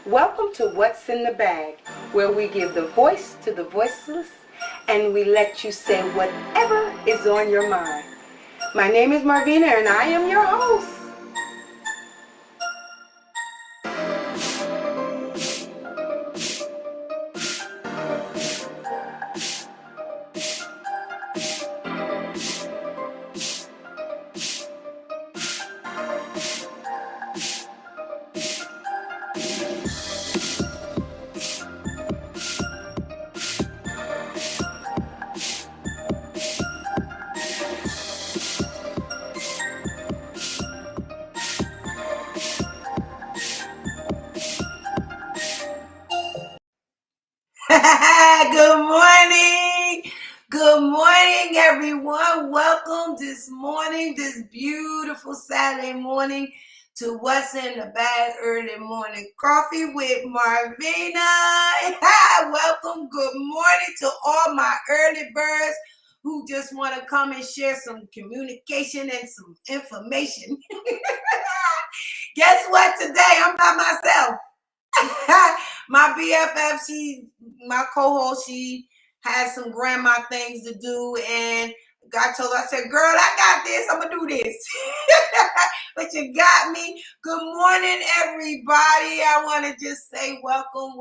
Welcome to What's in the Bag, where we give the voice to the voiceless and we let you say whatever is on your mind. My name is Marvina and I am your host. Good morning. Good morning, everyone. Welcome this morning, this beautiful Saturday morning to What's in the Bag Early Morning Coffee with Marvina. Welcome. Good morning to all my early birds who just want to come and share some communication and some information. Guess what? Today I'm by myself. My BFF, my co-host, she has some grandma things to do, and God told her, I said, girl, I got this, I'm gonna do this. But you got me. Good morning, everybody. I want to just say welcome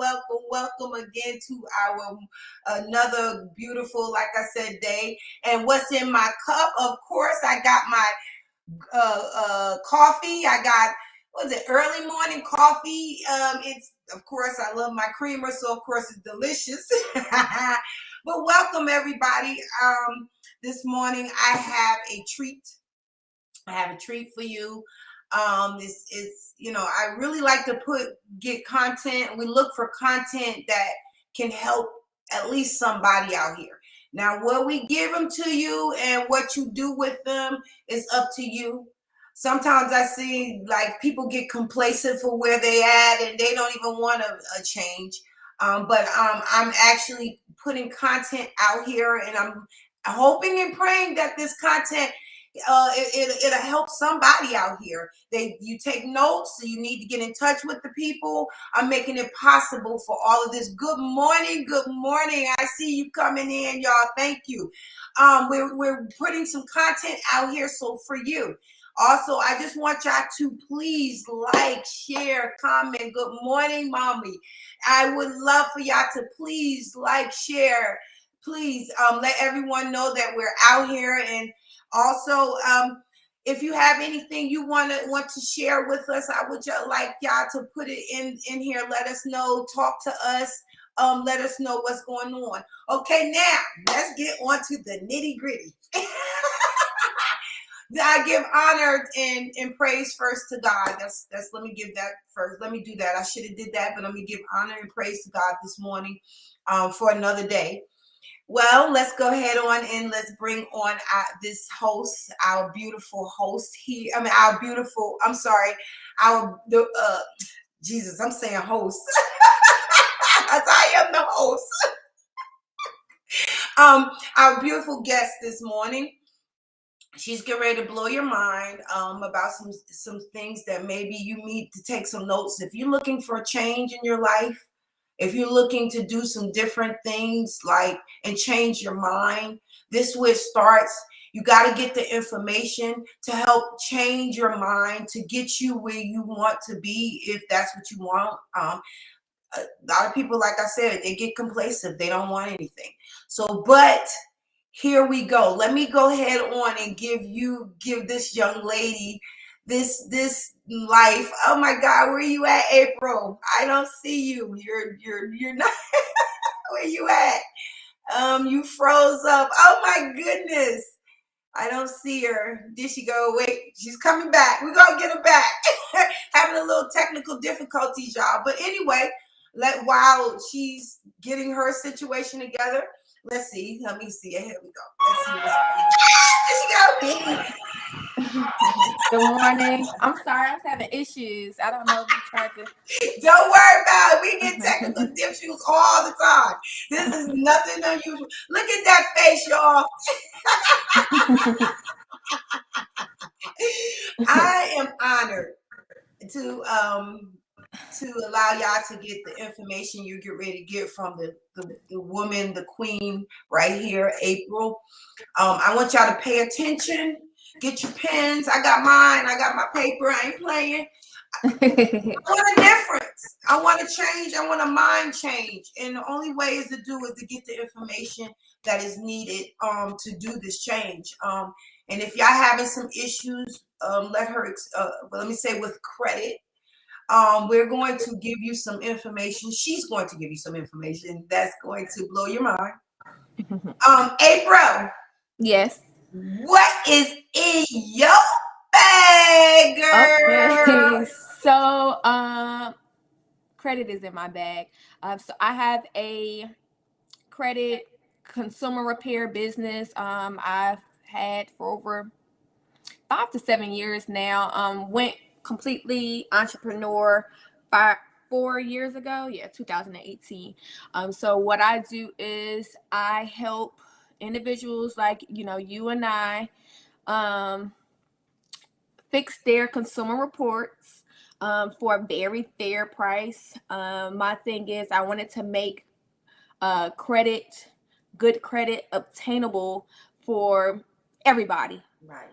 again to our another beautiful, like I said, day. And what's in my cup? Of course, I got my coffee. I got early morning coffee. It's, of course, I love my creamer, so of course it's delicious. But welcome everybody. This morning I have a treat. For you. It's I really like to get content. We look for content that can help at least somebody out here. Now, what we give them to you and what you do with them is up to you. Sometimes I see like people get complacent for where they at and they don't even want a change. But I'm actually putting content out here, and I'm hoping and praying that this content it'll help somebody out here. You take notes, so you need to get in touch with the people. I'm making it possible for all of this. Good morning. I see you coming in, y'all. Thank you. We're putting some content out here, so for you. Also, I just want y'all to please like, share, comment. Good morning, mommy. I would love for y'all to please like, share. Please let everyone know that we're out here. And also, if you have anything you want to share with us, I would just like y'all to put it in here. Let us know. Talk to us. Let us know what's going on. Okay, now let's get on to the nitty gritty. I give honor and praise first to God. That's let me give that first. Let me do that. I should have did that, but let me give honor and praise to God this morning for another day. Well, let's go ahead on and let's bring on this host, our beautiful host here. Jesus, I'm saying host. As I am the host. Our beautiful guest this morning. She's getting ready to blow your mind about some things that maybe you need to take some notes. If you're looking for a change in your life, if you're looking to do some different things and change your mind, this is where it starts. You got to get the information to help change your mind, to get you where you want to be, if that's what you want. A lot of people, like I said, they get complacent. They don't want anything. But here we go. Let me go ahead on and give this young lady this life. Oh my God, where you at, April? I don't see you. You're not. Where you at? You froze up. Oh my goodness. I don't see her. Did she go? Wait, she's coming back. We're gonna get her back. Having a little technical difficulties, y'all. But anyway, while she's getting her situation together, let's see. Let me see. Here we go. Let's see. There she go. Good morning. I'm sorry, I was having issues. I don't know if you tried to. Don't worry about it. We get technical issues all the time. This is nothing unusual. Look at that face, y'all. I am honored to allow y'all to get the information you get ready to get from the woman, the queen right here, April. I want y'all to pay attention. Get your pens. I got mine. I got my paper. I ain't playing. I want a difference. I want to change. I want a mind change. And the only way is to get the information that is needed to do this change. And if y'all having some issues, let me say with credit, we're going to give you some information. She's going to give you some information that's going to blow your mind. April. Yes. What is in your bag, girl? Okay. So, credit is in my bag. So I have a credit consumer repair business. I've had for over 5 to 7 years now. Went completely entrepreneur 4 years ago. Yeah, 2018. So what I do is I help individuals like you and I fix their consumer reports for a very fair price. My thing is I wanted to make good credit obtainable for everybody. Right.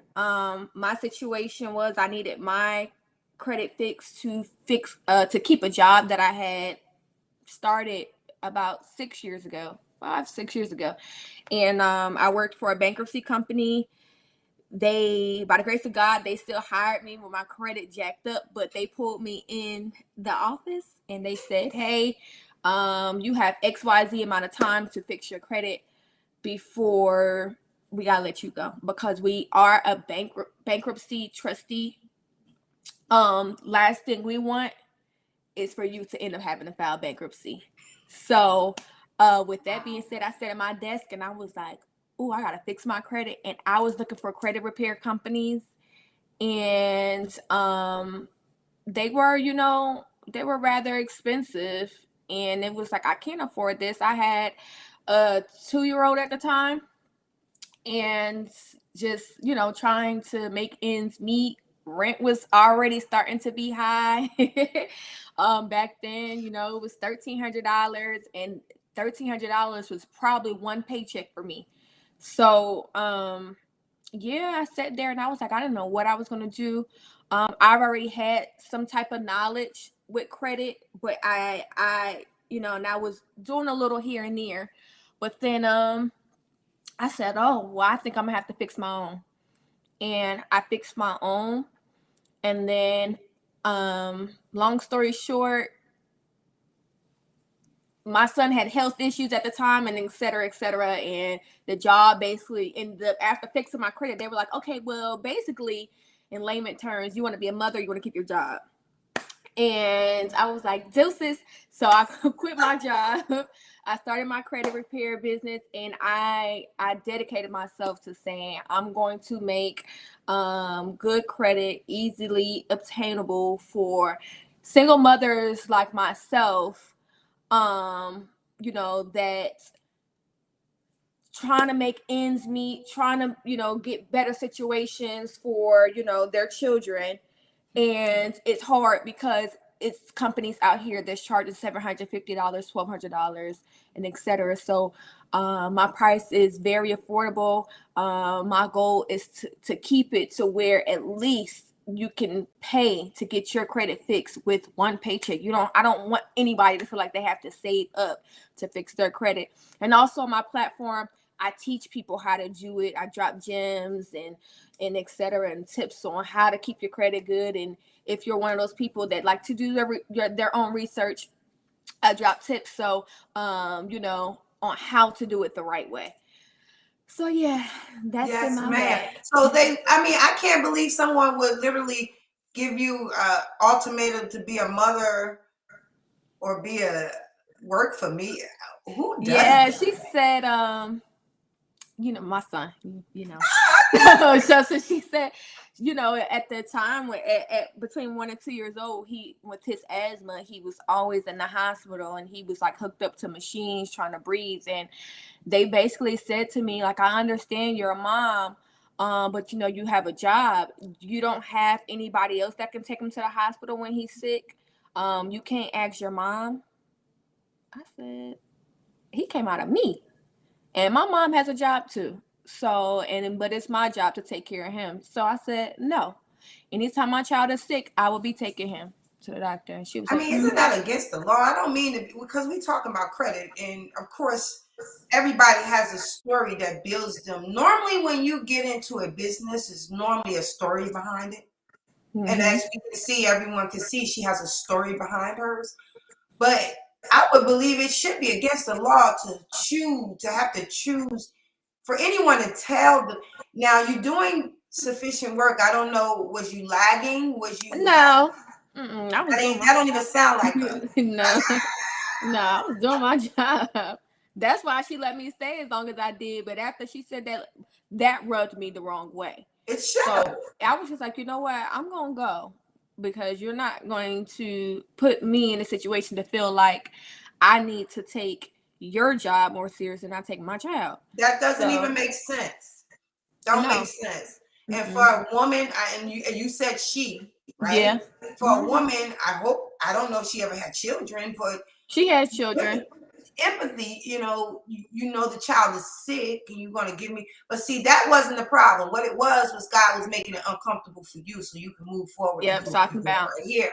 My situation was I needed my credit fixed to keep a job that I had started about 6 years ago, 5-6 years ago. And I worked for a bankruptcy company. They, by the grace of God, they still hired me with my credit jacked up, but they pulled me in the office and they said, hey, you have XYZ amount of time to fix your credit before we gotta let you go, because we are a bankruptcy trustee. Last thing we want is for you to end up having to file bankruptcy. So with that being said, I sat at my desk and I was like, oh, I gotta fix my credit. And I was looking for credit repair companies, and they were rather expensive, and it was like, I can't afford this. I had a 2-year-old at the time, and just trying to make ends meet. Rent was already starting to be high. Back then, it was $1,300, and $1,300 was probably one paycheck for me. So yeah, I sat there and I was like, I didn't know what I was going to do. I've already had some type of knowledge with credit, but I and I was doing a little here and there. But then I said, oh, well, I think I'm gonna have to fix my own. And I fixed my own. And then long story short, my son had health issues at the time, and et cetera, et cetera. And the job basically ended up, after fixing my credit, they were like, okay, well, basically, in layman terms, you want to be a mother, you want to keep your job. And I was like, deuces. So I quit my job. I started my credit repair business, and I dedicated myself to saying I'm going to make good credit easily obtainable for single mothers like myself, that trying to make ends meet, trying to, get better situations for, their children. And it's hard because it's companies out here that's charging $750, $1,200, and et cetera. So my price is very affordable. My goal is to keep it to where at least you can pay to get your credit fixed with one paycheck. I don't want anybody to feel like they have to save up to fix their credit. And also on my platform, I teach people how to do it. I drop gems and et cetera, and tips on how to keep your credit good. And if you're one of those people that like to do their own research, I drop tips. So, on how to do it the right way. So yeah, that's Yes, in my ma'am. bag. So I can't believe someone would literally give you ultimatum to be a mother or work for me. Who does Yeah, that? she said, my son, so she said, at the time at between 1 and 2 years old, he, with his asthma, he was always in the hospital, and he was like hooked up to machines trying to breathe. And they basically said to me, like, I understand you're a mom, but you have a job. You don't have anybody else that can take him to the hospital when he's sick. You can't ask your mom. I said, he came out of me. And my mom has a job too. So, but it's my job to take care of him. So I said, no. Anytime my child is sick, I will be taking him to the doctor. And she was I like, mean, isn't that against the law? I don't mean to, because we talking about credit, and of course, everybody has a story that builds them. Normally, when you get into a business, it's normally a story behind it. And mm-hmm. as we can see, everyone can see she has a story behind hers. But I would believe it should be against the law to have to choose for anyone to tell the. Now you're doing sufficient work. I don't know. Was you lagging? Was you? No. I was doing That don't even sound like her. no. No, I was doing my job. That's why she let me stay as long as I did. But after she said that, that rubbed me the wrong way. It should. So I was just like, you know what? I'm going to go because you're not going to put me in a situation to feel like I need to take your job more serious than I take my child. That doesn't even make sense. Don't make sense. And Mm-mm. for a woman, and you said she, right? Yeah. For a woman, I don't know if she ever had children, but she has children. Empathy, you know the child is sick and you're going to give me, but see, that wasn't the problem. What it was God was making it uncomfortable for you so you can move forward. Yep, so I can bounce. Right here.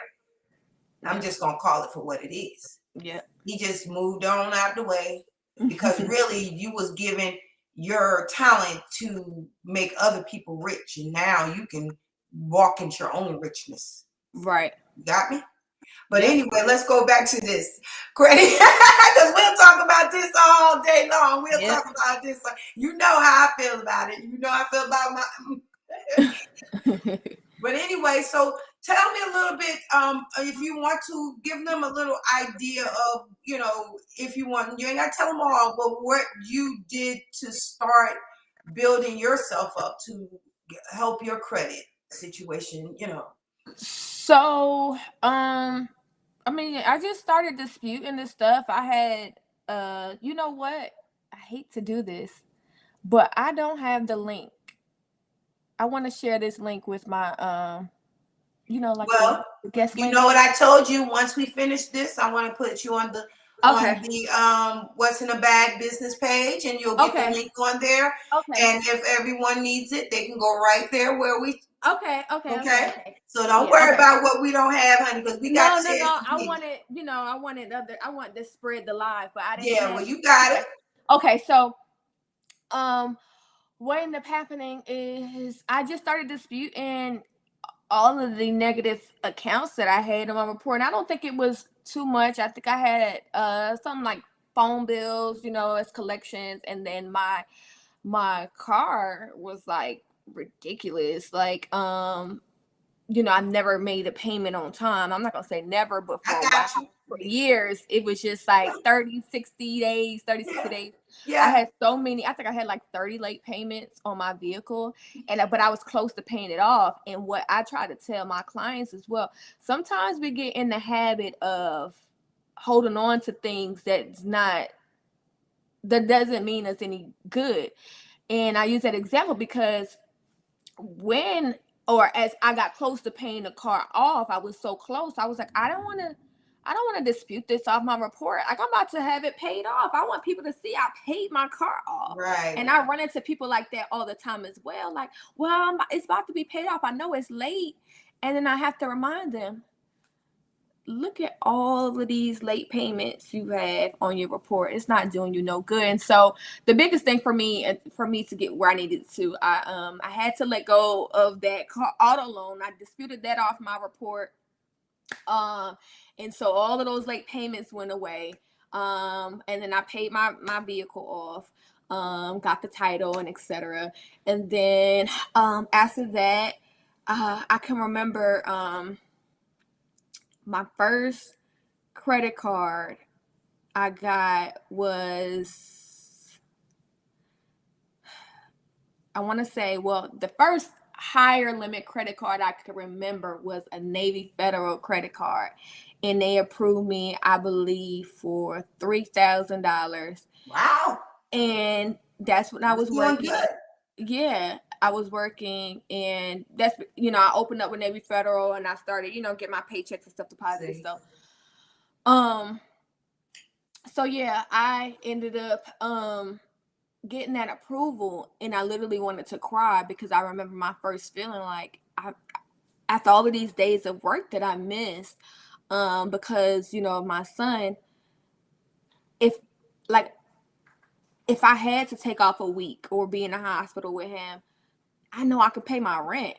I'm just going to call it for what it is. Yeah. He just moved on out the way because really you was given your talent to make other people rich, and now you can walk into your own richness. Right. You got me? But anyway, let's go back to this credit because we'll talk about this all day long. We'll talk about this. You know how I feel about it. You know how I feel about my. But anyway, so tell me a little bit, if you want to give them a little idea of, if you want, you ain't got to tell them all, but what you did to start building yourself up to help your credit situation, So, I mean, I just started disputing this stuff. I had, you know what? I hate to do this, but I don't have the link. I want to share this link with my, the guest link. You know what I told you? Once we finish this, I want to put you on the What's in the Bag business page, and you'll get the link on there. Okay. And if everyone needs it, they can go right there where we. Okay. So don't worry about what we don't have, honey, because we got. No. I want to spread the live, but I didn't. Yeah, well, you got it. Okay, so, what ended up happening is I just started disputing all of the negative accounts that I had on my report. And I don't think it was too much. I think I had something like phone bills, as collections, and then my car was like ridiculous. Like, I never made a payment on time. I'm not gonna say never, but for years, it was just like 30, 60 days. Yeah. I had so many. I think I had like 30 late payments on my vehicle, but I was close to paying it off. And what I try to tell my clients as well, sometimes we get in the habit of holding on to things that doesn't mean us any good. And I use that example because as I got close to paying the car off, I was so close. I was like, I don't want to dispute this off my report. Like, I'm about to have it paid off. I want people to see I paid my car off. Right. And I run into people like that all the time as well. Like, well, it's about to be paid off. I know it's late. And then I have to remind them, look at all of these late payments you have on your report. It's not doing you no good. And so the biggest thing for me to get where I needed to, I had to let go of that car auto loan. I disputed that off my report. And so all of those late payments went away. And then I paid my vehicle off, got the title and etc. And then after that, I can remember my first credit card I got was, I want to say, the first higher limit credit card I could remember was a Navy Federal credit card. And they approved me, I believe, for $3,000. Wow. And that's when I was working. Good. Yeah. I was working, and that's, I opened up with Navy Federal, and I started, get my paychecks and stuff deposited. So yeah, I ended up getting that approval, and I literally wanted to cry because I remember my first feeling like after all of these days of work that I missed, because my son, if I had to take off a week or be in the hospital with him, I know I could pay my rent.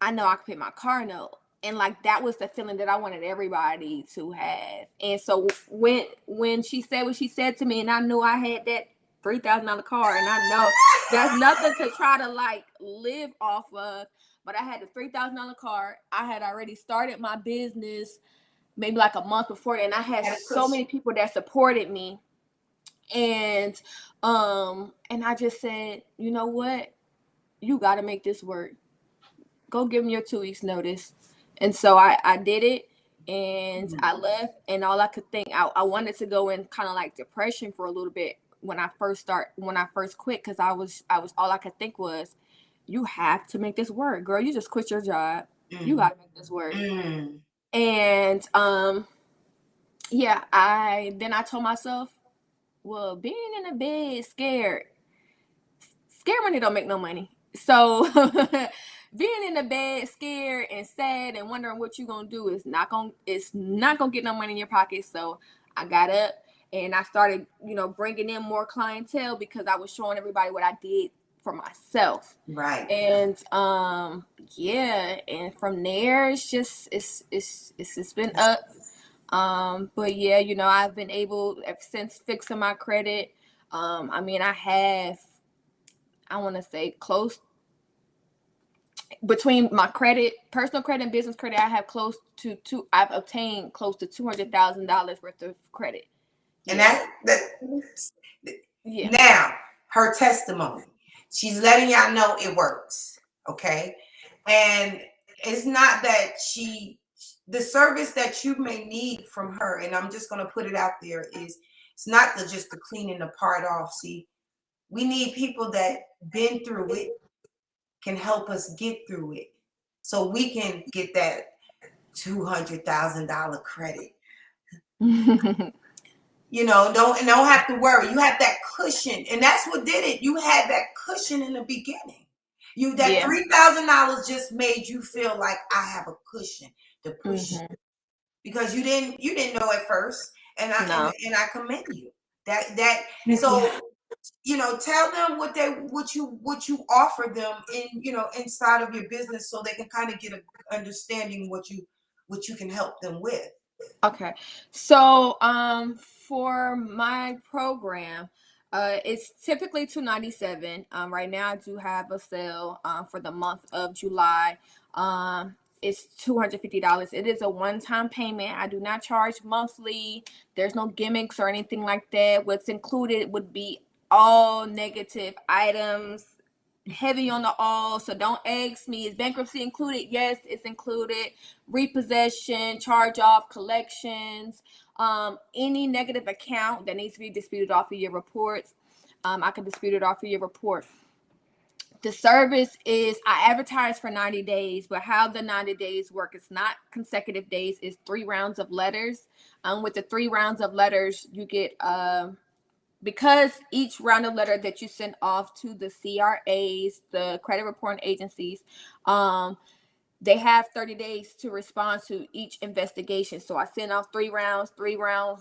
I know I could pay my car note. And like, that was the feeling that I wanted everybody to have. And so when she said what she said to me, and I knew I had that $3,000 car, and I know there's nothing to try to like live off of, but I had the $3,000 car. I had already started my business maybe like a month before that, and I had so many people that supported me. And I just said, you know what? You got to make this work. Go give them your 2 weeks notice. And so I did it, and I left, and all I could think, I wanted to go in kind of like depression for a little bit when I first quit, because I was all I could think was, you have to make this work, girl. You just quit your job. You got to make this work. And yeah, I told myself, well, being in a bed scared money don't make no money. So being in the bed scared and sad and wondering what you're gonna do is not gonna get no money in your pocket. So I got up and I started, bringing in more clientele, because I was showing everybody what I did for myself. Right. And yeah, and from there it's just it's been up. But yeah, I've been able, since fixing my credit, I have, I want to say, close, between my credit, personal credit and business credit, I have I've obtained close to $200,000 worth of credit. And yeah. Now, her testimony, she's letting y'all know it works. Okay. And it's not that the service that you may need from her, and I'm just going to put it out there, is it's not just the cleaning the part off. See, we need people that been through it, can help us get through it, so we can get that $200,000 credit. Don't have to worry. You have that cushion, and that's what did it. You had that cushion in the beginning. That $3,000 just made you feel like I have a cushion to push you, because you didn't know at first, and I commend you. So tell them what you offer them inside of your business, so they can kind of get an understanding what you can help them with. Okay, so for my program, it's typically $297. Right now I do have a sale for the month of July. It's $250. It is a one-time payment. I do not charge monthly. There's no gimmicks or anything like that. What's included would be all negative items, heavy on the all. So don't ask me, is bankruptcy included? Yes, it's included. Repossession, charge off, collections, any negative account that needs to be disputed off of your reports, I can dispute it off of your report. The service is, I advertise for 90 days, but how the 90 days work, it's not consecutive days, it's 3 rounds of letters. With the 3 rounds of letters, you get, because each round of letter that you send off to the CRAs, the credit reporting agencies, they have 30 days to respond to each investigation. So I send off 3 rounds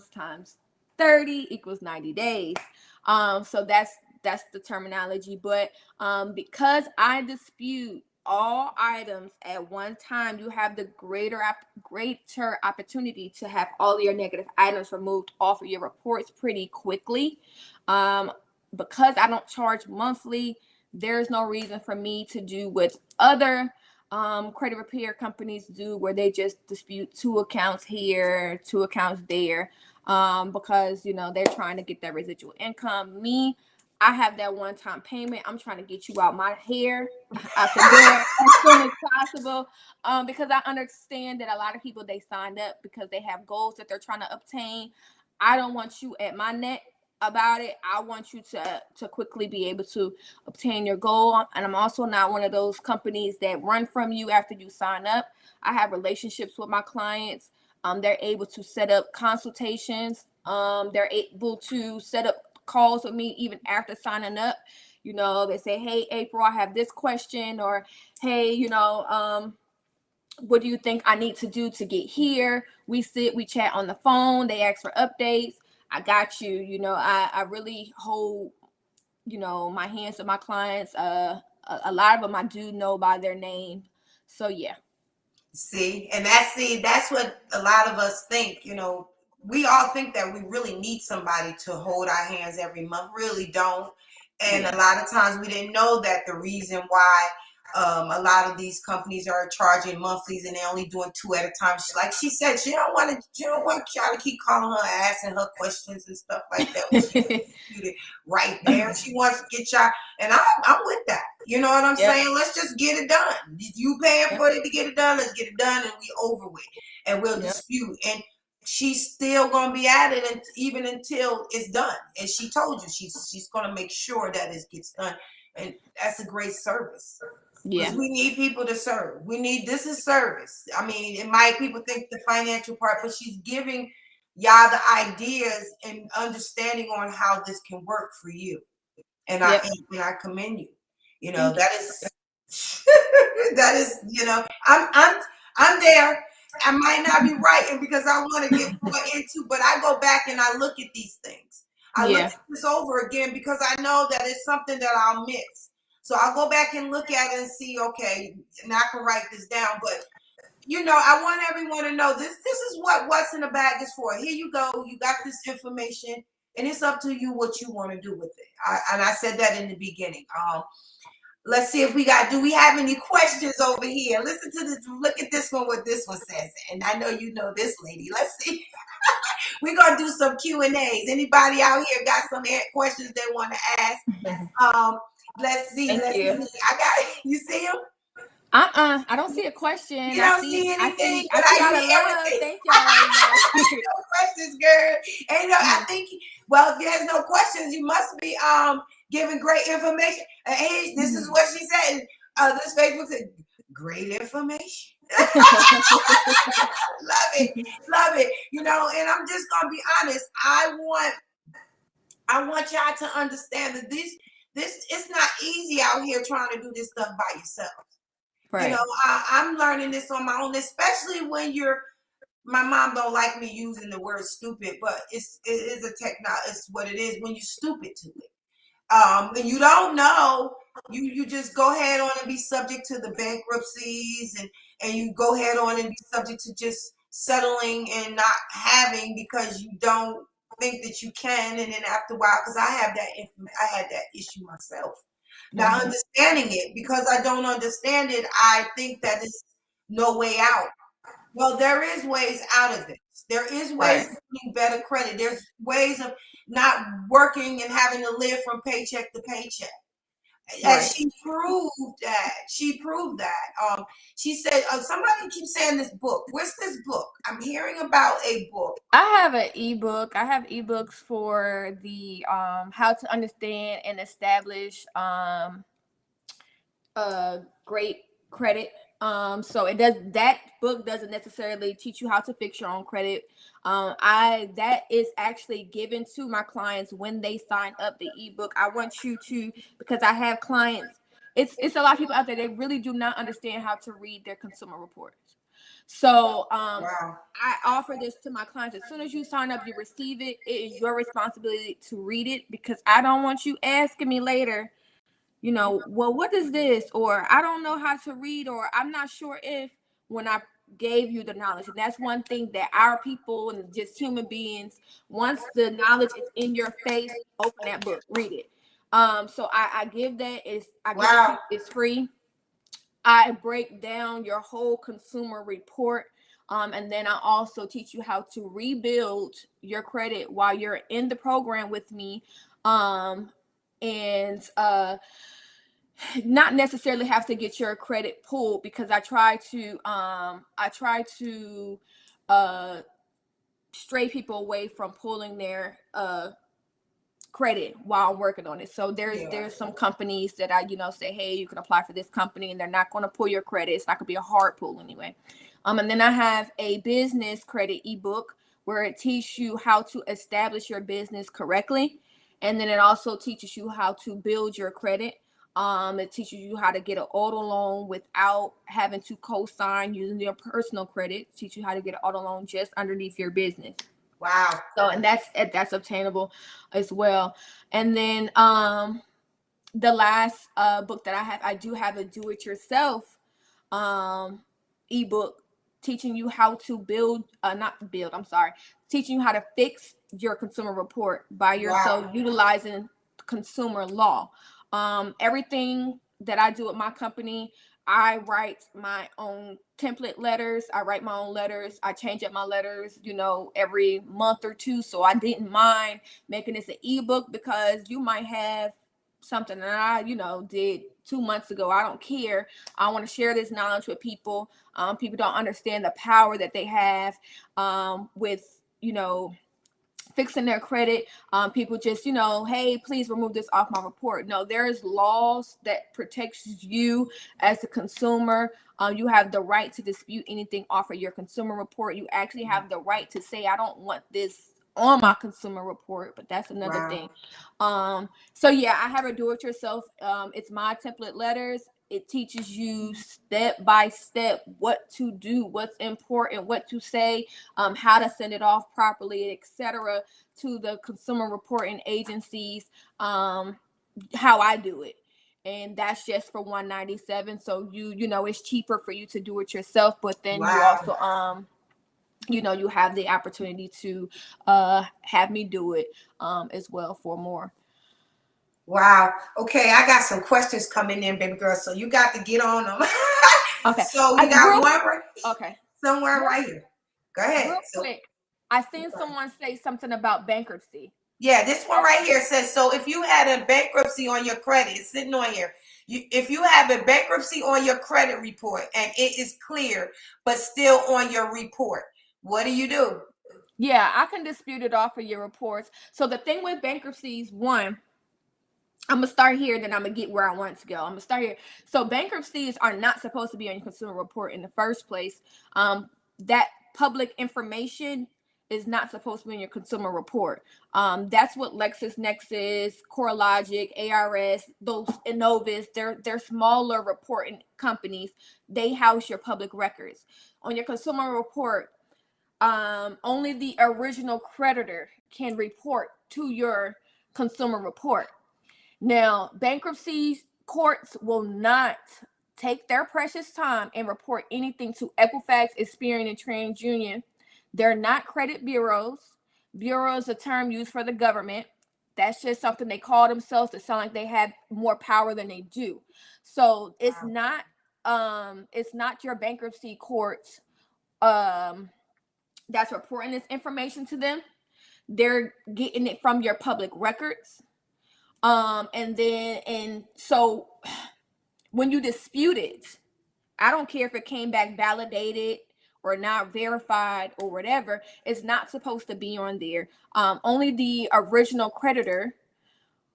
times 30 equals 90 days. So that's the terminology. But because I dispute all items at one time, you have the greater opportunity to have all your negative items removed off of your reports pretty quickly. Because I don't charge monthly, there's no reason for me to do what other credit repair companies do, where they just dispute 2 accounts here, 2 accounts there, because they're trying to get that residual income. I have that one-time payment. I'm trying to get you out my hair out the door as soon as possible, because I understand that a lot of people, they signed up because they have goals that they're trying to obtain. I don't want you at my neck about it. I want you to quickly be able to obtain your goal. And I'm also not one of those companies that run from you after you sign up. I have relationships with my clients. They're able to set up consultations. They're able to set up calls with me even after signing up. You know, they say, hey, April, I have this question, or hey, you know, what do you think I need to do to get here? We sit, we chat on the phone. They ask for updates. I got you. You know, I really hold, you know, my hands with my clients. A lot of them I do know by their name. So yeah. See, that's what a lot of us think, you know. We all think that we really need somebody to hold our hands every month. Really don't. And Yeah. a lot of times we didn't know that the reason why a lot of these companies are charging monthlies and they're only doing 2 at a time. Like she said, she don't want y'all to keep calling her, asking her questions and stuff like that. When she executed right there, she wants to get y'all, and I'm with that. You know what I'm Yep. saying? Let's just get it done. You paying Yep. for it to get it done? Let's get it done, and we over with, and we'll Yep. dispute. And she's still gonna be at it, and even until it's done. And she told you she's gonna make sure that it gets done, and that's a great service. Yeah. Because we need people to serve. This is service. I mean, it might people think the financial part, but she's giving y'all the ideas and understanding on how this can work for you. And Yep. I commend you. You know, Thank that is that is, you know, I'm there. I might not be right, and because I want to get more into, but I go back and I look at these things. I look Yeah. at this over again because I know that it's something that I'll miss. So I'll go back and look at it and see, okay, and I can write this down. But you know, I want everyone to know this is what's in the bag is for. Here you go. You got this information, and it's up to you what you want to do with it. And I said that in the beginning. Let's see if do we have any questions over here? Listen to this, look at this one, what this one says. And I know you know this lady. Let's see. We're gonna do some Q&As. Anybody out here got some questions they want to ask? Let's see. Thank you. I got you see them? I don't see a question. You don't see anything, I but see I all the see love. everything. Thank y'all. No questions, girl. And I think, well, if there's no questions, you must be giving great information. Hey, this is what she said. This Facebook said, great information. Love it. You know, and I'm just gonna be honest. I want y'all to understand that this it's not easy out here trying to do this stuff by yourself. Right. You know, I'm learning this on my own, especially when my mom don't like me using the word stupid, but it is a it's what it is when you're stupid to it. And you don't know, you just go ahead on and be subject to the bankruptcies, and you go ahead on and be subject to just settling and not having because you don't think that you can. And then after a while, because I had that issue myself. Now understanding it, because I don't understand it, I think that there's no way out. Well, there is ways out of this. There is ways of getting better credit. There's ways of not working and having to live from paycheck to paycheck. And she proved that. She proved that. She said, somebody keeps saying this book. Where's this book? I'm hearing about a book. I have an ebook. I have ebooks for the how to understand and establish great credit. So that book doesn't necessarily teach you how to fix your own credit. That is actually given to my clients when they sign up the ebook. I want you to, because I have clients, it's a lot of people out there, they really do not understand how to read their consumer reports. So Wow. I offer this to my clients. As soon as you sign up, you receive it. It is your responsibility to read it, because I don't want you asking me later, you know, well, what is this? Or I don't know how to read, or I'm not sure if, when I gave you the knowledge. And that's one thing that our people and just human beings, once the knowledge is in your face, open that book, read it. So I give that, give it to you, it's free. I break down your whole consumer report. And then I also teach you how to rebuild your credit while you're in the program with me. And not necessarily have to get your credit pulled, because I try to stray people away from pulling their credit while I'm working on it. So there's Yeah. there's some companies that I say, hey, you can apply for this company, and they're not going to pull your credit. It's not going to be a hard pull anyway. And then I have a business credit ebook where it teaches you how to establish your business correctly, and then it also teaches you how to build your credit. It teaches you how to get an auto loan without having to co-sign using your personal credit. It teaches you how to get an auto loan just underneath your business. Wow. So, and that's obtainable as well. And then the last book that I do have a do-it-yourself ebook teaching you how to teaching you how to fix your consumer report by yourself. Wow. Utilizing consumer law. Everything that I do at my company, I write my own template letters. I write my own letters. I change up my letters, every month or two. So I didn't mind making this an ebook, because you might have something that I, did 2 months ago. I don't care. I want to share this knowledge with people. People don't understand the power that they have with, fixing their credit. People just, hey, please remove this off my report. No, there's laws that protects you as a consumer. You have the right to dispute anything off of your consumer report. You actually have the right to say, I don't want this on my consumer report, but that's another thing. So yeah, I have a do-it-yourself. It's my template letters. It teaches you step by step what to do, what's important, what to say, how to send it off properly, etc., to the consumer reporting agencies, how I do it. And that's just for $197. So it's cheaper for you to do it yourself, but then you also you have the opportunity to have me do it as well for more. Wow. Okay, I got some questions coming in, baby girl. So you got to get on them. Okay. So we got one right. Okay. Somewhere right here. Go ahead. Real quick. I seen someone say something about bankruptcy. Yeah, this one right here says, so if you had a bankruptcy on your credit, it's sitting on here. If you have a bankruptcy on your credit report and it is clear, but still on your report, what do you do? Yeah, I can dispute it off of your reports. So the thing with bankruptcies, one, I'm going to start here, then I'm going to get where I want to go. I'm going to start here. So bankruptcies are not supposed to be on your consumer report in the first place. That public information is not supposed to be in your consumer report. That's what LexisNexis, CoreLogic, ARS, those Innovis, they're smaller reporting companies. They house your public records. On your consumer report, only the original creditor can report to your consumer report. Now, bankruptcy courts will not take their precious time and report anything to Equifax, Experian, and TransUnion. They're not credit bureaus. Bureau is a term used for the government. That's just something they call themselves to sound like they have more power than they do. So it's not your bankruptcy courts that's reporting this information to them. They're getting it from your public records. And so when you dispute it, I don't care if it came back validated or not verified or whatever, it's not supposed to be on there. Only the original creditor,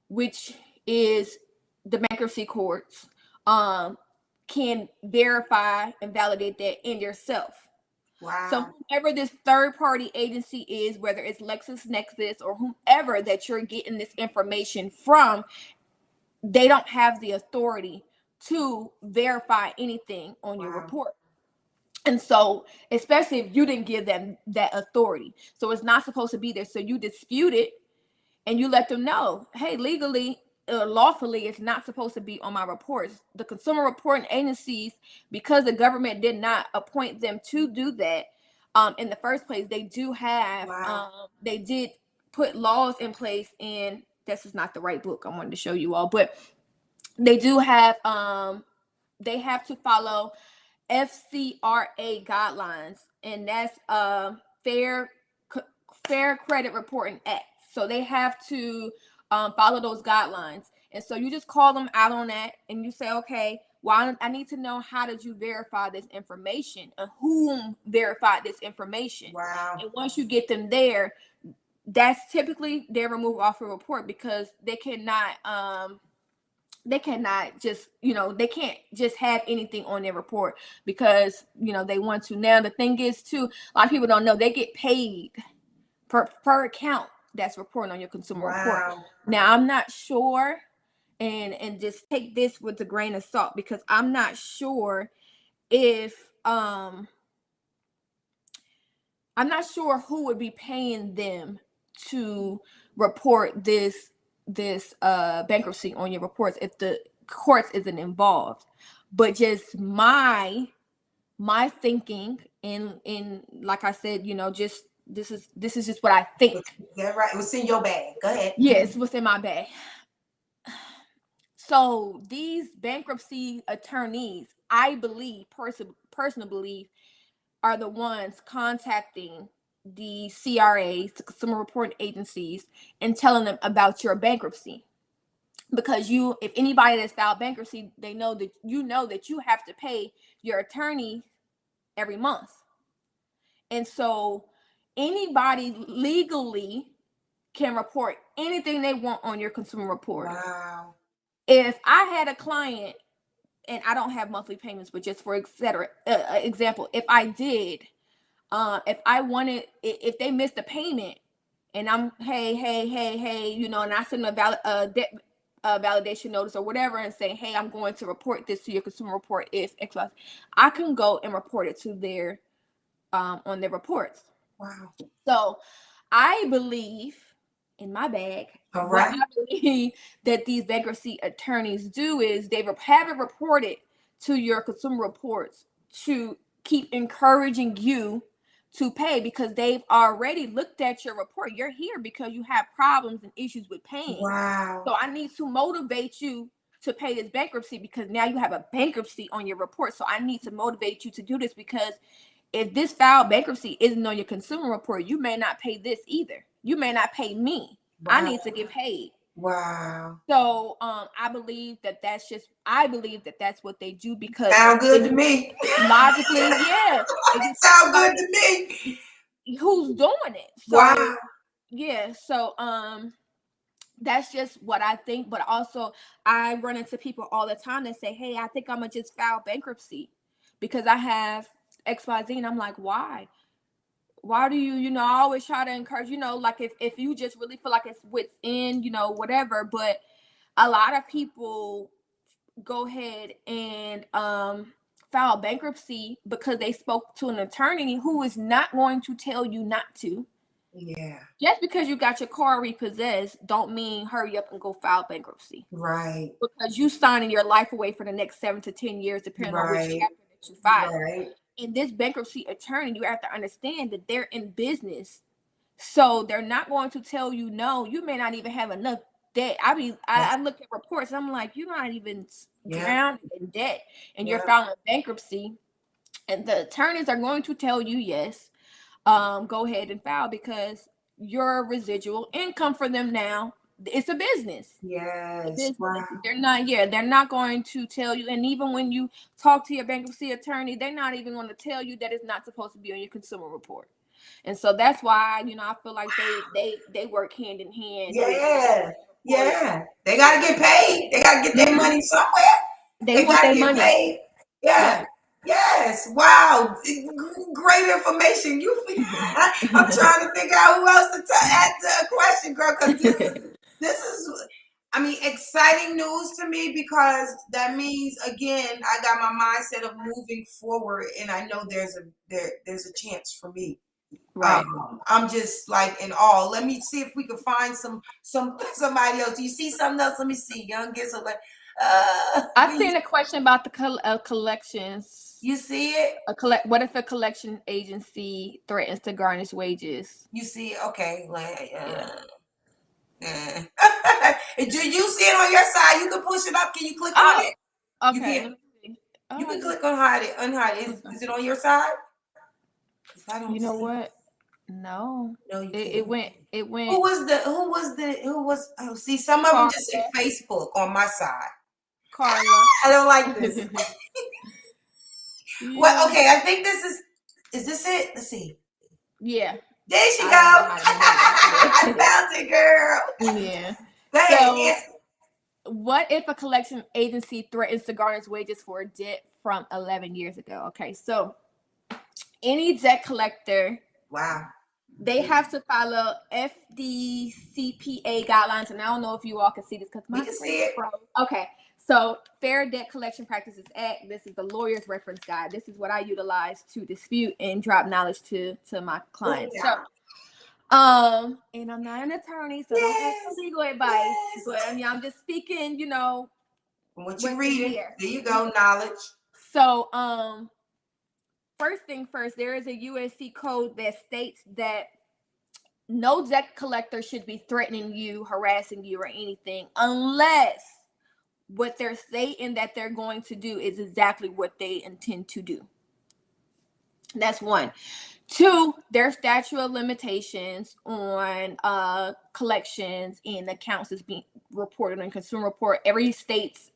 which is the bankruptcy courts, can verify and validate that in yourself. Wow. So whoever this third-party agency is, whether it's LexisNexis or whomever that you're getting this information from, they don't have the authority to verify anything on your report. And so, especially if you didn't give them that authority. So it's not supposed to be there. So you dispute it and you let them know, hey, legally, lawfully, it's not supposed to be on my reports. The consumer reporting agencies, because the government did not appoint them to do that in the first place, they do have, they did put laws in place, and this is not the right book I wanted to show you all, but they do have, they have to follow FCRA guidelines, and that's Fair Credit Reporting Act. So they have to follow those guidelines. And so you just call them out on that and you say, okay, well, I need to know, how did you verify this information and whom verified this information? Wow. And once you get them there, that's typically they remove off a report because they cannot just, they can't just have anything on their report because, they want to. Now, the thing is too, a lot of people don't know they get paid per account that's reporting on your consumer report. Now, I'm not sure, and just take this with a grain of salt, because I'm not sure if, I'm not sure who would be paying them to report this bankruptcy on your reports if the courts isn't involved. But just my thinking, in like I said, just this is just what I think. Yeah, right. It was in your bag. Go ahead. Yes, what's in my bag. So these bankruptcy attorneys, I believe, personally believe, are the ones contacting the CRAs, the consumer reporting agencies, and telling them about your bankruptcy. Because if anybody that's filed bankruptcy, they know that you have to pay your attorney every month. And so anybody legally can report anything they want on your consumer report. Wow. If I had a client, and I don't have monthly payments, but just for example, if I did, if I wanted, if they missed a payment, and I'm hey, and I send them a validation notice or whatever, and say, hey, I'm going to report this to your consumer report if X, Y, I can go and report it to their on their reports. Wow. So I believe, in my bag, all right, what I believe that these bankruptcy attorneys do is they have it reported to your consumer reports to keep encouraging you to pay, because they've already looked at your report. You're here because you have problems and issues with paying. Wow. So I need to motivate you to pay this bankruptcy, because now you have a bankruptcy on your report. So I need to motivate you to do this, because if this filed bankruptcy isn't on your consumer report, you may not pay this either. You may not pay me. Wow. I need to get paid. Wow. So I believe that that's what they do, because sound good to me. Logically, yeah. It sound good to me. Who's doing it? So, wow. Yeah. So that's just what I think. But also, I run into people all the time that say, hey, I think I'm gonna just file bankruptcy because I have XYZ. And I'm like, why do you, I always try to encourage, like if you just really feel like it's within, whatever. But a lot of people go ahead and file bankruptcy because they spoke to an attorney who is not going to tell you not to. Yeah. Just because you got your car repossessed don't mean hurry up and go file bankruptcy. Right. Because you signing your life away for the next 7 to 10 years, depending on which chapter that you file. Right. And this bankruptcy attorney, you have to understand that they're in business. So they're not going to tell you no. You may not even have enough debt. I look at reports and I'm like, you're not even drowned in debt, and you're filing bankruptcy. And the attorneys are going to tell you, yes, go ahead and file, because your residual income for them now, it's a business. Yes. Wow. They're not going to tell you. And even when you talk to your bankruptcy attorney, they're not even going to tell you that it's not supposed to be on your consumer report. And so that's why, I feel like they work hand in hand. Yeah. They got to get paid. They got to get their money somewhere. They want their money. Paid. Yeah. Yes. Wow. Great information. I'm trying to figure out who else to ask the question, girl, because this is, exciting news to me, because that means, again, I got my mindset of moving forward, and I know there's a chance for me. Right. I'm just like in awe. Let me see if we can find somebody else. Do you see something else? Let me see. Youngest. I've seen a question about the collections. You see it? What if a collection agency threatens to garnish wages? You see it? Okay. Do you see it on your side? You can push it up. Can you click on it? Okay. You can click on unhide it. Is it on your side? I don't. You know what? No. No, you can't. It went. Who was? Oh, see, some of them just say Facebook on my side. Carla. I don't like this. Well, okay. I think this is this it? Let's see. Yeah. There she I go. don't know how to maneuver. I found it, girl. Yeah. Dang, So, what if a collection agency threatens to garnish wages for a debt from 11 years ago? Okay, so any debt collector, wow. they have to follow FDCPA guidelines, and I don't know if you all can see this because my We can screen see is it. frozen. Okay, so Fair Debt Collection Practices Act. This is the lawyer's reference guide. This is what I utilize to dispute and drop knowledge to my clients. Yeah. And I'm not an attorney, so don't ask Yes. for legal advice. Yes. But I mean, I'm just speaking, From what you what's reading, there. there you go, knowledge. So, first thing first, there is a USC code that states that no debt collector should be threatening you, harassing you, or anything unless what they're saying that they're going to do is exactly what they intend to do. That's one. Two, there's statute of limitations on collections and accounts is being reported on Consumer Report. Every state's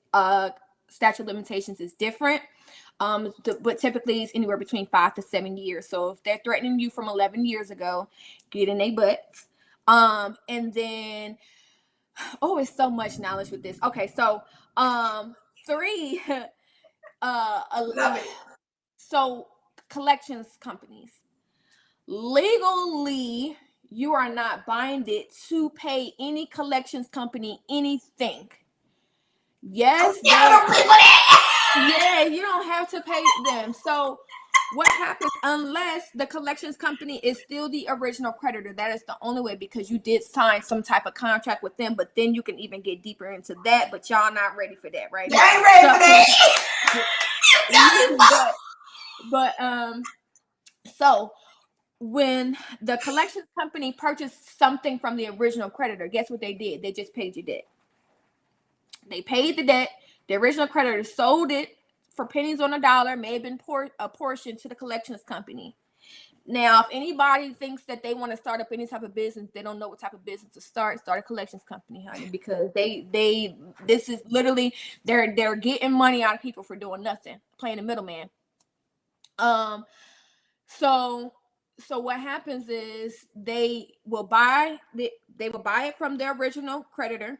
statute of limitations is different. But typically it's anywhere between 5 to 7 years. So if they're threatening you from 11 years ago, get in their butts. And then, oh, it's so much knowledge with this. Okay, so three, Love it. so collections companies, legally, you are not binded to pay any collections company anything. Yes, yeah, you don't have to pay them. So what happens unless the collections company is still the original creditor? That is the only way, because you did sign some type of contract with them, but then you can even get deeper into that, but y'all not ready for that, right? Y'all ain't ready for that. So when the collections company purchased something from the original creditor, guess what they did? They just paid your debt. They paid the debt. The original creditor sold it for pennies on a dollar, may have been a portion to the collections company. Now, if anybody thinks that they want to start up any type of business, they don't know what type of business to start a collections company, honey, because this is literally, they're getting money out of people for doing nothing, playing the middleman. So what happens is they will buy it from their original creditor.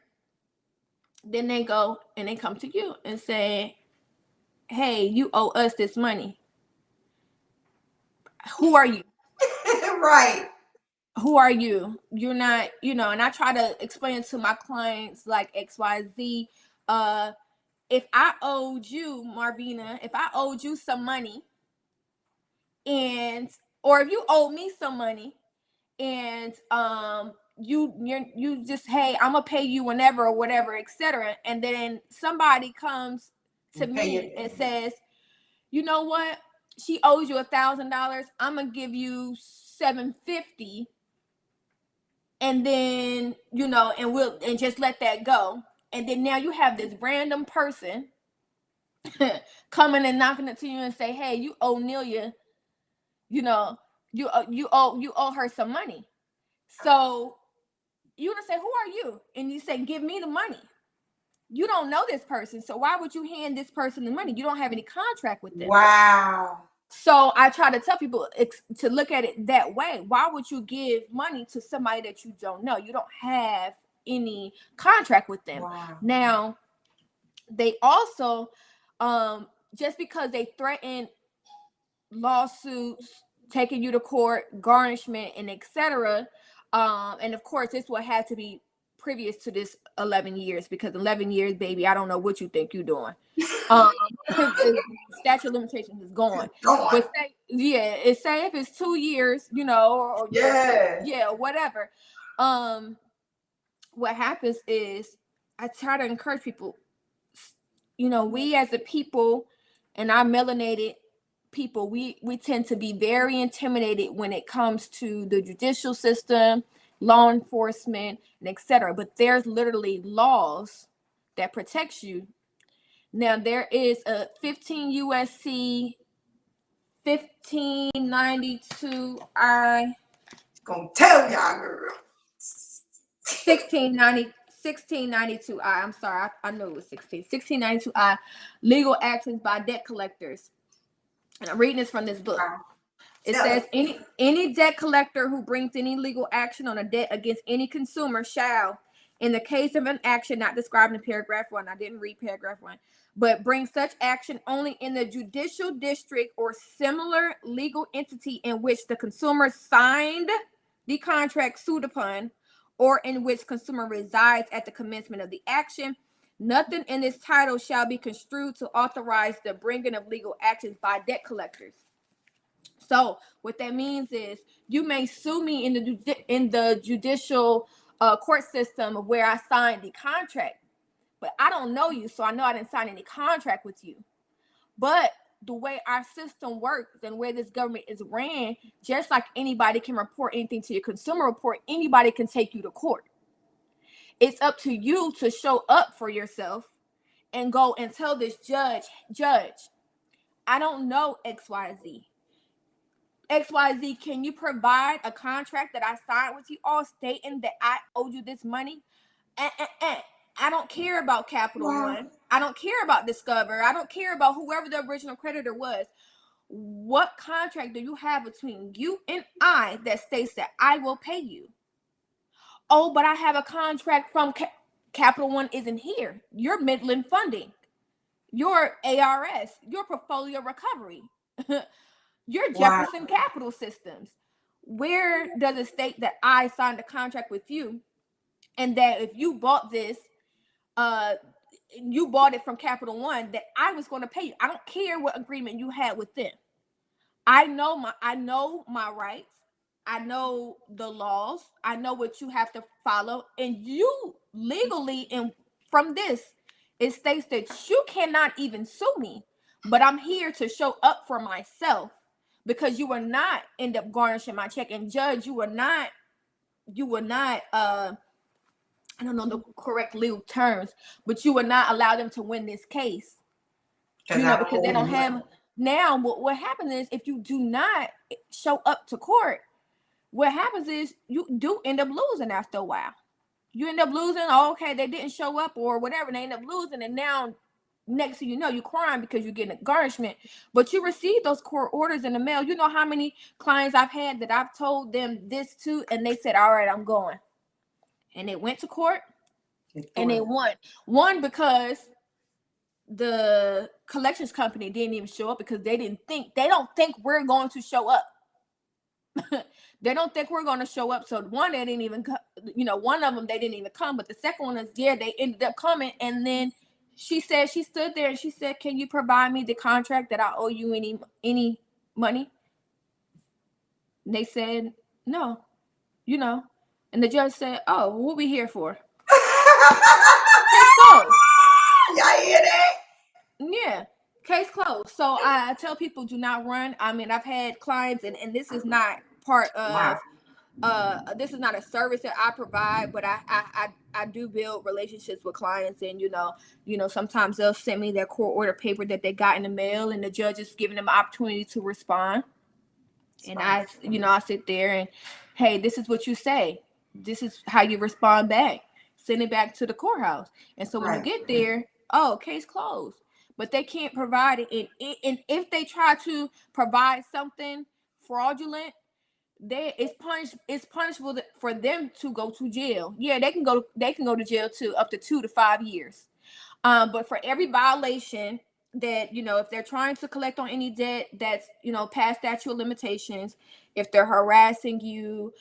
Then they go and they come to you and say, hey, you owe us this money. Who are you? Right. Who are you? You're not, and I try to explain to my clients like XYZ. If I owed you, Marvina, if I owed you some money, or if you owe me some money, and you just, hey, I'm gonna pay you whenever or whatever, etc. And then somebody comes to me and says, you know what? She owes you $1,000. I'm gonna give you $750, and then and just let that go. And then now you have this random person coming and knocking it to you and say, hey, you owe Nelia, you owe her some money. So you would say, who are you? And you say, give me the money. You don't know this person, so why would you hand this person the money? You don't have any contract with them. Wow. So I try to tell people to look at it that way. Why would you give money to somebody that you don't know? You don't have any contract with them. Wow. Now, they also, just because they threaten lawsuits, taking you to court, garnishment, and etc. And of course, this will have to be previous to this 11 years, because 11 years, baby, I don't know what you think you're doing. Statute of limitations is gone. But say if it's 2 years, or whatever. What happens is I try to encourage people. We as a people, and our melanated people, we tend to be very intimidated when it comes to the judicial system, law enforcement, and etc. But there's literally laws that protects you. Now there is a 15 USC 1592I. Gonna tell y'all, girl. 1692I. I'm sorry, I know it was 1692I. Legal actions by debt collectors. And I'm reading this from this book. It says any debt collector who brings any legal action on a debt against any consumer shall, in the case of an action not described in paragraph 1, I didn't read paragraph 1, but bring such action only in the judicial district or similar legal entity in which the consumer signed the contract sued upon, or in which consumer resides at the commencement of the action. Nothing in this title shall be construed to authorize the bringing of legal actions by debt collectors. So what that means is you may sue me in the judicial court system where I signed the contract, but I don't know you, so I know I didn't sign any contract with you. But the way our system works and where this government is ran, just like anybody can report anything to your consumer report, anybody can take you to court. It's up to you to show up for yourself and go and tell this judge, I don't know XYZ. XYZ, can you provide a contract that I signed with you all stating that I owe you this money? I don't care about Capital One. I don't care about Discover. I don't care about whoever the original creditor was. What contract do you have between you and I that states that I will pay you? Oh, but I have a contract from Capital One isn't here. Your Midland Funding, your ARS, your Portfolio Recovery. Your Jefferson Capital Systems. Where does it state that I signed a contract with you and that if you bought this, you bought it from Capital One, that I was going to pay you? I don't care what agreement you had with them. I know my rights. I know the laws. I know what you have to follow. And you legally, and from this, it states that you cannot even sue me, but I'm here to show up for myself. Because you will not end up garnishing my check. And judge, you will not, I don't know the correct legal terms, but you will not allow them to win this case. Because they don't have, now what happens is if you do not show up to court, what happens is you do end up losing after a while. You end up losing, okay, they didn't show up or whatever, and they end up losing, and now next thing you know, you're crying because you're getting a garnishment, but you receive those court orders in the mail. You know how many clients I've had that I've told them this too, and they said, all right, I'm going. And they went to court and they won because the collections company didn't even show up because they don't think we're going to show up. They don't think we're going to show up. So one, they didn't even, one of them, they didn't even come, but the second one is, they ended up coming. And then she said, she stood there and she said, can you provide me the contract that I owe you any money? And they said, no, and the judge said, oh, what we here for? Case closed. Y'all hear that? Yeah, case closed. So I tell people, do not run. I mean, I've had clients, and this is not part of, this is not a service that I provide, but I do build relationships with clients, and sometimes they'll send me their court order paper that they got in the mail, and the judge is giving them an opportunity to respond. And I sit there and, hey, this is what you say. This is how you respond back. Send it back to the courthouse. And so when you get there, oh, case closed. But they can't provide it. And if they try to provide something fraudulent, it's punishable for them to go to jail. Yeah, they can go to jail too, up to 2 to 5 years. But for every violation that, if they're trying to collect on any debt that's, past statute of limitations, if they're harassing you,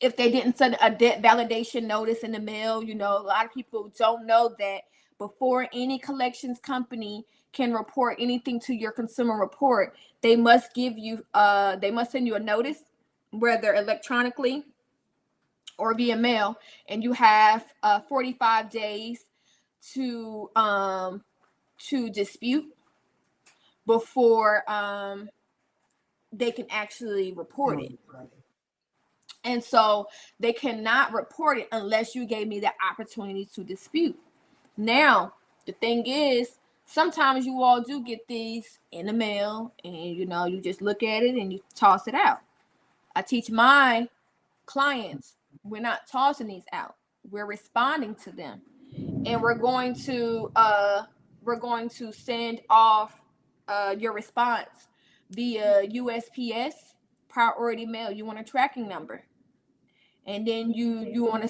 if they didn't send a debt validation notice in the mail, a lot of people don't know that before any collections company can report anything to your consumer report, they must send you a notice, whether electronically or via mail, and you have 45 days to dispute before they can actually report it. And so they cannot report it unless you gave me the opportunity to dispute. Now, the thing is, sometimes you all do get these in the mail and, you just look at it and you toss it out. I teach my clients, we're not tossing these out. We're responding to them. And we're going to send off your response via USPS, priority mail. You want a tracking number, and then you want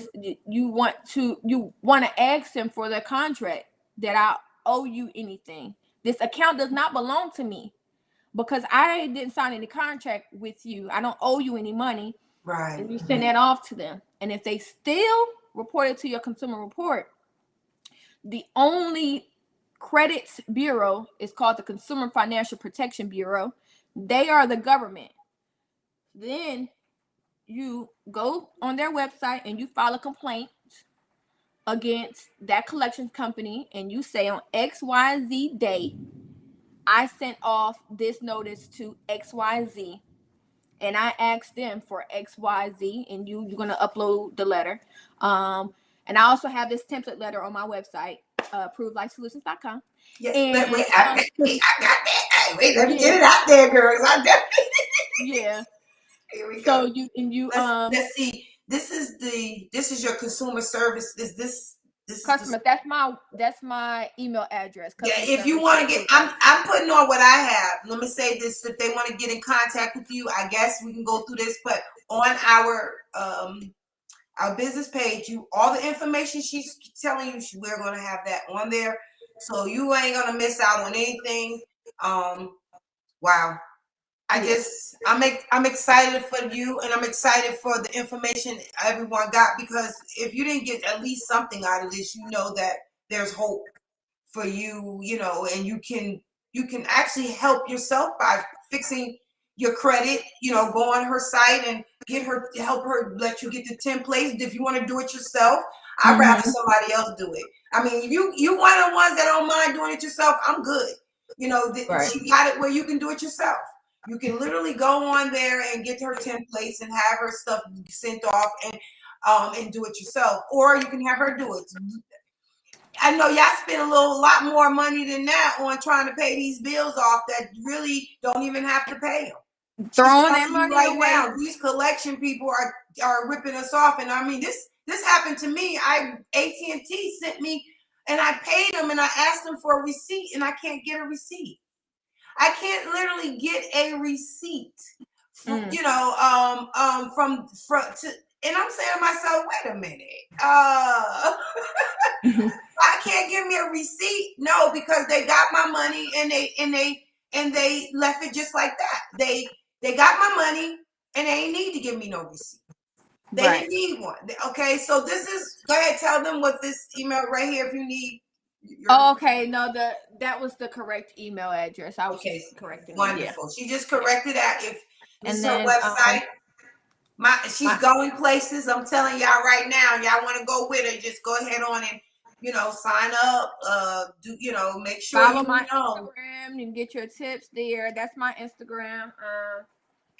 to ask them for the contract that I owe you anything. This account does not belong to me because I didn't sign any contract with you. I don't owe you any money. Right. And you send that off to them. And if they still report it to your consumer report, the only credits bureau is called the Consumer Financial Protection Bureau. They are the government. Then you go on their website and you file a complaint against that collections company, and you say on XYZ day, I sent off this notice to XYZ, and I asked them for XYZ, and you're going to upload the letter. And I also have this template letter on my website, approvedlifesolutions.com. Yes, and, wait, I got that. Wait, let me get it out there, girls. I definitely. Yeah. Here we So go. you Let's see. This is your consumer service. This customer. That's my email address. Yeah, if you want to get, I'm putting on what I have. Let me say this: if they want to get in contact with you, I guess we can go through this. But on our business page, all the information she's telling you, we're going to have that on there, so you ain't gonna miss out on anything. Wow. I'm excited for you, and I'm excited for the information everyone got, because if you didn't get at least something out of this, you know that there's hope for you, and you can actually help yourself by fixing your credit, go on her site and help her let you get the templates. If you want to do it yourself, I'd rather somebody else do it. I mean, if you one of the ones that don't mind doing it yourself, I'm good. Right. She got it where you can do it yourself. You can literally go on there and get her templates and have her stuff sent off and do it yourself, or you can have her do it. I know y'all spend a lot more money than that on trying to pay these bills off that really don't even have to pay them. Throwing that money right away. Now, these collection people are ripping us off, and I mean this happened to me. AT&T sent me, and I paid them, and I asked them for a receipt, and I can't get a receipt. I can't literally get a receipt, and I'm saying to myself, wait a minute, I can't give me a receipt. No, because they got my money and they left it just like that. They got my money and they ain't need to give me no receipt. They didn't need one. Okay, so go ahead, tell them what this email right here if you need. Okay, no, that was the correct email address. I was just correcting. Wonderful. She just corrected that. If this is her website, she's going places. I'm telling y'all right now. Y'all want to go with her? Just go ahead on and sign up. Make sure follow my Instagram. You can get your tips there. That's my Instagram.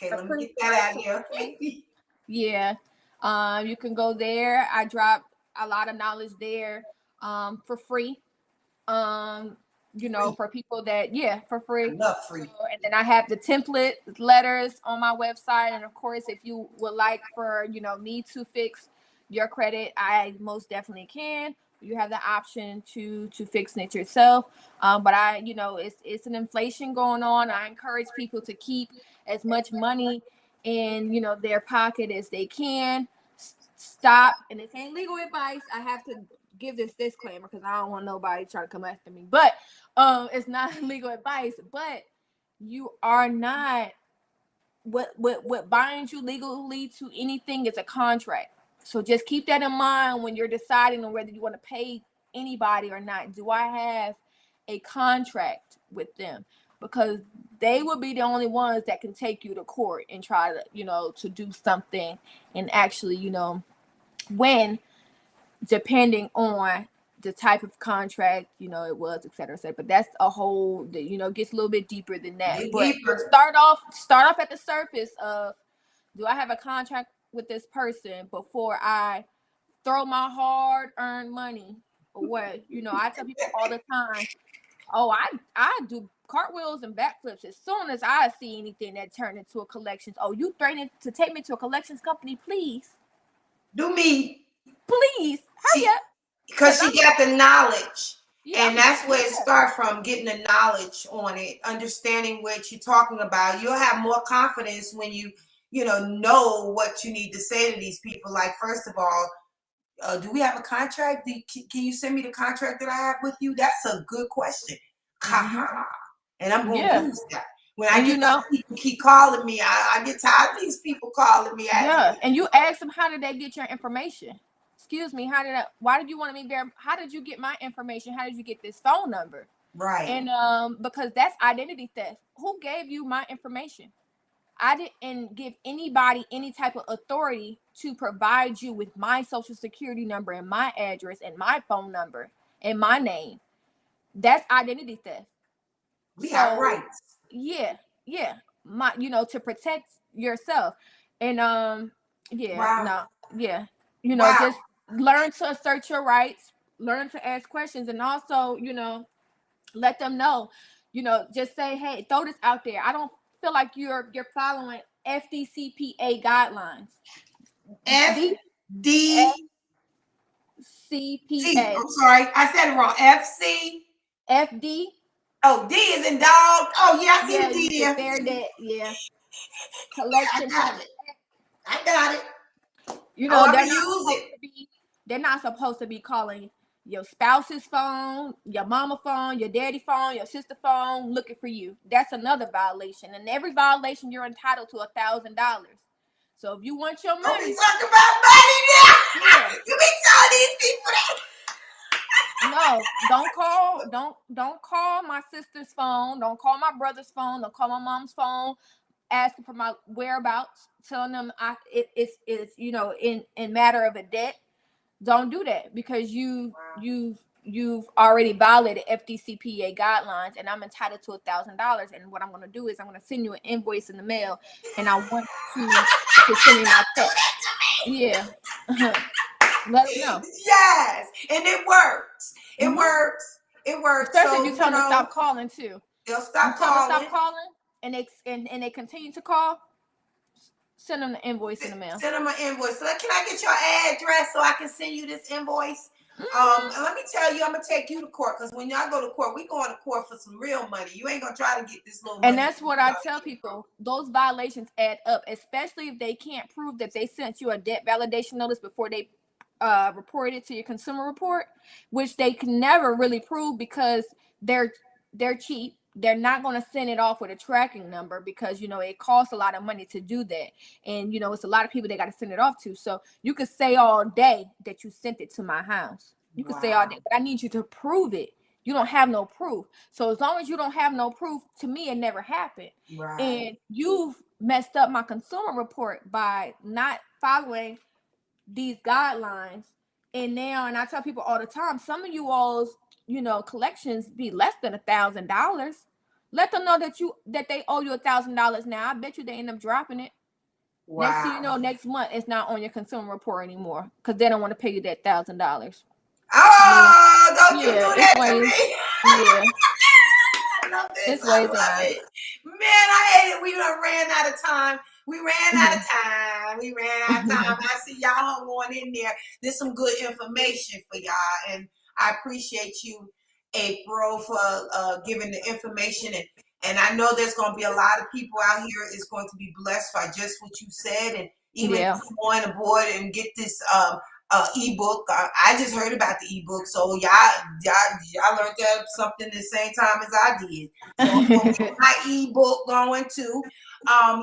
Okay, let me get that out here. Yeah. You can go there. I drop a lot of knowledge there for free. For people that for free. I love free. So, and then I have the template letters on my website, and of course, if you would like for need to fix your credit, I most definitely can. You have the option to fix it yourself. But it's an inflation going on. I encourage people to keep as much money in their pocket as they can. Stop, and this ain't legal advice. I have to give this disclaimer because I don't want nobody trying to come after me. But it's not legal advice. But you are not what binds you legally to anything is a contract. So just keep that in mind when you're deciding on whether you want to pay anybody or not. Do I have a contract with them? Because they will be the only ones that can take you to court and try to, to do something and actually, win, depending on the type of contract, it was, et cetera, et cetera. But that's a whole, gets a little bit deeper than that. But start off at the surface of, do I have a contract with this person before I throw my hard-earned money away? I tell people all the time, I do cartwheels and backflips as soon as I see anything that turned into a collections. Oh, you threatening to take me to a collections company? Please. Do me. Please. Hurry up. Because she got the knowledge. Yeah, And that's where it starts from, getting the knowledge on it, understanding what you're talking about. You'll have more confidence when you know what you need to say to these people. Like, first of all, do we have a contract? Can you send me the contract that I have with you? That's a good question. And I'm going to use that. When I get people keep calling me, I get tired of these people calling me. And you ask them, how did they get your information? Excuse me, why did you want to be there? How did you get my information? How did you get this phone number? Right. And because that's identity theft. Who gave you my information? I didn't give anybody any type of authority to provide you with my social security number and my address and my phone number and my name. That's identity theft. We have rights. Yeah. To protect yourself. And just learn to assert your rights, learn to ask questions, and also, let them know, just say, hey, throw this out there. I don't feel like you're following FDCPA guidelines. FDCPA. I'm sorry, I said it wrong. FD. Oh, D is in dog. Oh, yeah, I see the D there. Fair debt, yeah. Collection. I got it. They're not supposed to be calling your spouse's phone, your mama phone, your daddy phone, your sister phone, looking for you. That's another violation. And every violation, you're entitled to $1,000. So if you want your money, we talk about money now. Yeah. You be telling these people that. No, don't call my sister's phone. Don't call my brother's phone. Don't call my mom's phone, asking for my whereabouts, telling them it's in matter of a debt. Don't do that, because you've already violated FDCPA guidelines, and I'm entitled to $1,000. And what I'm going to do is I'm going to send you an invoice in the mail, and I want you to send me my check. Yeah. Let them know. Yes, and it works. It works. It works. Especially if you tell them to stop calling too. They'll stop calling. And they continue to call. Send them the invoice in the mail. Send them an invoice. So can I get your address so I can send you this invoice? And let me tell you, I'm gonna take you to court, because when y'all go to court, we going to court for some real money. You ain't gonna try to get this little money. And that's what I tell people. Those violations add up, especially if they can't prove that they sent you a debt validation notice before they report it to your consumer report, which they can never really prove because they're cheap. They're not going to send it off with a tracking number, because it costs a lot of money to do that, and it's a lot of people they got to send it off to. So you could say all day that you sent it to my house. You could say all day, but I need you to prove it. You don't have no proof. So as long as you don't have no proof, to me it never happened. Right. And you've messed up my consumer report by not following these guidelines. And I tell people all the time, some of you all's collections be less than $1,000. Let them know that they owe you $1,000 now. I bet you they end up dropping it. Wow. Next thing you know, next month it's not on your consumer report anymore, because they don't want to pay you that $1,000. Oh, don't you do that to me. Yeah. I love this. I love it. Man, I hate it. We ran out of time. We ran out of time. I see y'all hung on in there. There's some good information for y'all, and I appreciate you, April, for giving the information. And I know there's going to be a lot of people out here is going to be blessed by just what you said, and even going aboard and get this ebook. I just heard about the ebook, so y'all learned that something the same time as I did. So I'm gonna get my ebook going too.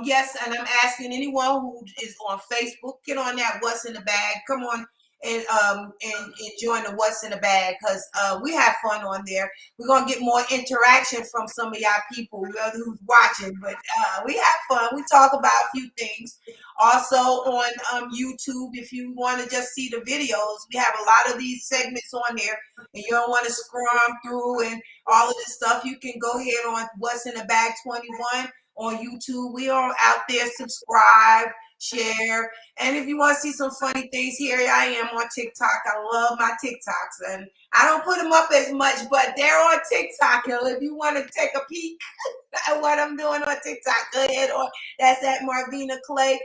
Yes, and I'm asking anyone who is on Facebook, get on that What's in the Bag. Come on and join the What's in the Bag, because we have fun on there. We're gonna get more interaction from some of y'all people who's watching, but we have fun. We talk about a few things. Also on YouTube, if you want to just see the videos, we have a lot of these segments on there, and you don't want to scroll through and all of this stuff. You can go ahead on What's in the Bag 21 on YouTube. We are out there. Subscribe, share, and if you want to see some funny things, here I am on TikTok. I love my TikToks, and I don't put them up as much, but they're on TikTok. If you want to take a peek at what I'm doing on TikTok, go ahead. Or that's at Marvina Clay.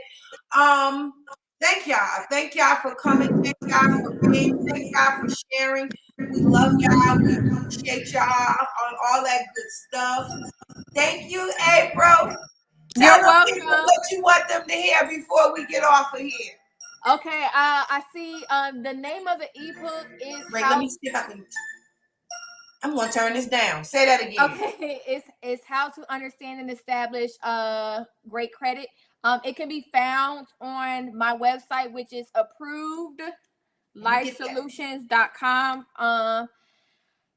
Thank y'all for coming. Thank y'all for being. Thank y'all for sharing. We love y'all. We appreciate y'all on all that good stuff. Thank you, April. Tell You're the people welcome. what you want them to hear before we get off of here. Okay, I see. The name of the ebook is Wait, let me see if I can. I'm gonna turn this down. Say that again. Okay, it's how to understand and establish great credit. It can be found on my website, which is approvedlifesolutions.com.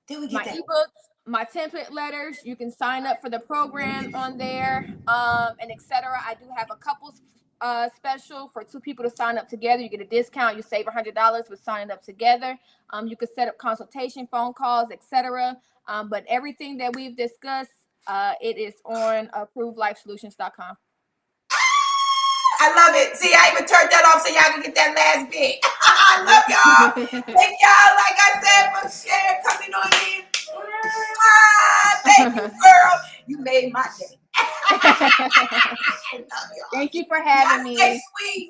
Did we My get that? ebooks, my template letters. You can sign up for the program on there, and etc. I do have a couple special for 2 people to sign up together. You get a discount. You save $100 with signing up together. You can set up consultation phone calls, etc. But everything that we've discussed, it is on approvedlifesolutions.com. I love it. See, I even turned that off so y'all can get that last bit. I love y'all. Thank y'all, like I said, for sharing, coming on in. Thank you, girl. You made my day. I love y'all. Thank you for having me. Stay sweet.